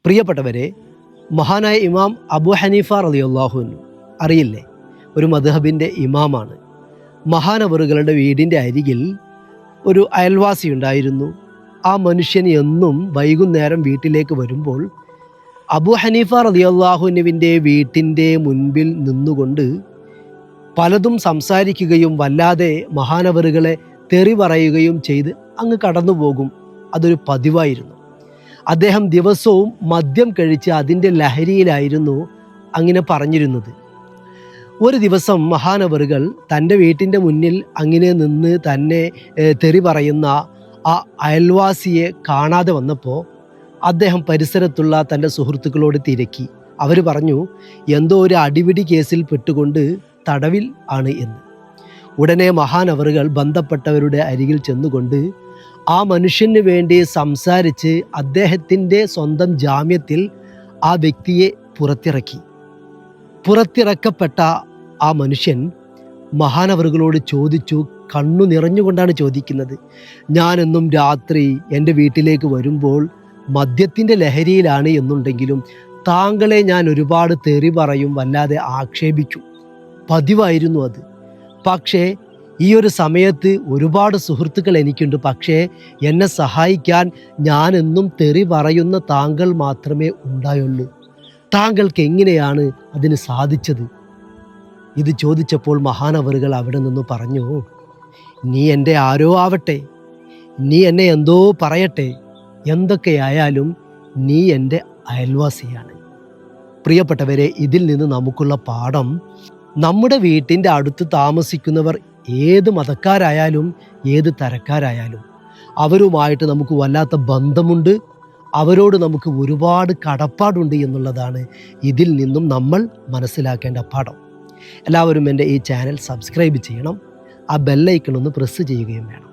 പ്രിയപ്പെട്ടവരെ, മഹാനായ ഇമാം അബു ഹനീഫ റളിയല്ലാഹു അൻഹു അറിയില്ലേ, ഒരു മദ്ഹബിൻ്റെ ഇമാമാണ്. മഹാനവറുകളുടെ വീടിൻ്റെ അരികിൽ ഒരു അയൽവാസി ഉണ്ടായിരുന്നു. ആ മനുഷ്യൻ എന്നും വൈകുന്നേരം വീട്ടിലേക്ക് വരുമ്പോൾ അബു ഹനീഫ റളിയല്ലാഹുവിൻ്റെ വീട്ടിൻ്റെ മുൻപിൽ നിന്നുകൊണ്ട് പലതും സംസാരിക്കുകയും വല്ലാതെ മഹാനവറുകളെ തെറി പറയുകയും ചെയ്ത് അങ്ങ് കടന്നു പോകും. അതൊരു പതിവായിരുന്നു. അദ്ദേഹം ദിവസവും മദ്യം കഴിച്ച് അതിൻ്റെ ലഹരിയിലായിരുന്നു അങ്ങനെ പറഞ്ഞിരുന്നത്. ഒരു ദിവസം മഹാനവറുകൾ തൻ്റെ വീട്ടിൻ്റെ മുന്നിൽ അങ്ങനെ നിന്ന് തന്നെ തെറി പറയുന്ന ആ അയൽവാസിയെ കാണാതെ വന്നപ്പോൾ അദ്ദേഹം പരിസരത്തുള്ള തൻ്റെ സുഹൃത്തുക്കളോട് തിരക്കി. അവർ പറഞ്ഞു, എന്തോ ഒരു അടിപിടി കേസിൽ പെട്ടുകൊണ്ട് തടവിൽ ആണ് എന്ന്. ഉടനെ മഹാനവറുകൾ ബന്ധപ്പെട്ടവരുടെ അരികിൽ ചെന്നുകൊണ്ട് ആ മനുഷ്യന് വേണ്ടി സംസാരിച്ച് അദ്ദേഹത്തിൻ്റെ സ്വന്തം ജാമ്യത്തിൽ ആ വ്യക്തിയെ പുറത്തിറക്കി. പുറത്തിറക്കപ്പെട്ട ആ മനുഷ്യൻ മഹാനവറുകളോട് ചോദിച്ചു, കണ്ണു നിറഞ്ഞുകൊണ്ടാണ് ചോദിക്കുന്നത്, ഞാനെന്നും രാത്രി എൻ്റെ വീട്ടിലേക്ക് വരുമ്പോൾ മദ്യത്തിൻ്റെ ലഹരിയിലാണ് എന്നുണ്ടെങ്കിലും താങ്കളെ ഞാൻ ഒരുപാട് തെറി പറയും, വല്ലാതെ ആക്ഷേപിക്കും, പതിവായിരുന്നു അത്. പക്ഷേ ഈ ഒരു സമയത്ത് ഒരുപാട് സുഹൃത്തുക്കൾ എനിക്കുണ്ട്, പക്ഷേ എന്നെ സഹായിക്കാൻ ഞാനെന്നും തെറി പറയുന്ന താങ്കൾ മാത്രമേ ഉണ്ടായുള്ളൂ. താങ്കൾക്ക് എങ്ങനെയാണ് അതിന് സാധിച്ചത്? ഇത് ചോദിച്ചപ്പോൾ മഹാനവറുകൾ അവിടെ നിന്ന് പറഞ്ഞു, നീ എൻ്റെ ആരോ ആവട്ടെ, നീ എന്നെ എന്തോ പറയട്ടെ, എന്തൊക്കെയായാലും നീ എൻ്റെ അയൽവാസിയാണ്. പ്രിയപ്പെട്ടവരെ, ഇതിൽ നിന്ന് നമുക്കുള്ള പാഠം, നമ്മുടെ വീട്ടിൻ്റെ അടുത്ത് താമസിക്കുന്നവർ ഏത് മതക്കാരായാലും ഏത് തരക്കാരായാലും അവരുമായിട്ട് നമുക്ക് വല്ലാത്ത ബന്ധമുണ്ട്, അവരോട് നമുക്ക് ഒരുപാട് കടപ്പാടുണ്ട് എന്നുള്ളതാണ് ഇതിൽ നിന്നും നമ്മൾ മനസ്സിലാക്കേണ്ട പാഠം. എല്ലാവരും എൻ്റെ ഈ ചാനൽ സബ്സ്ക്രൈബ് ചെയ്യണം, ആ ബെല്ലൈക്കൺ ഒന്ന് പ്രസ് ചെയ്യുകയും വേണം.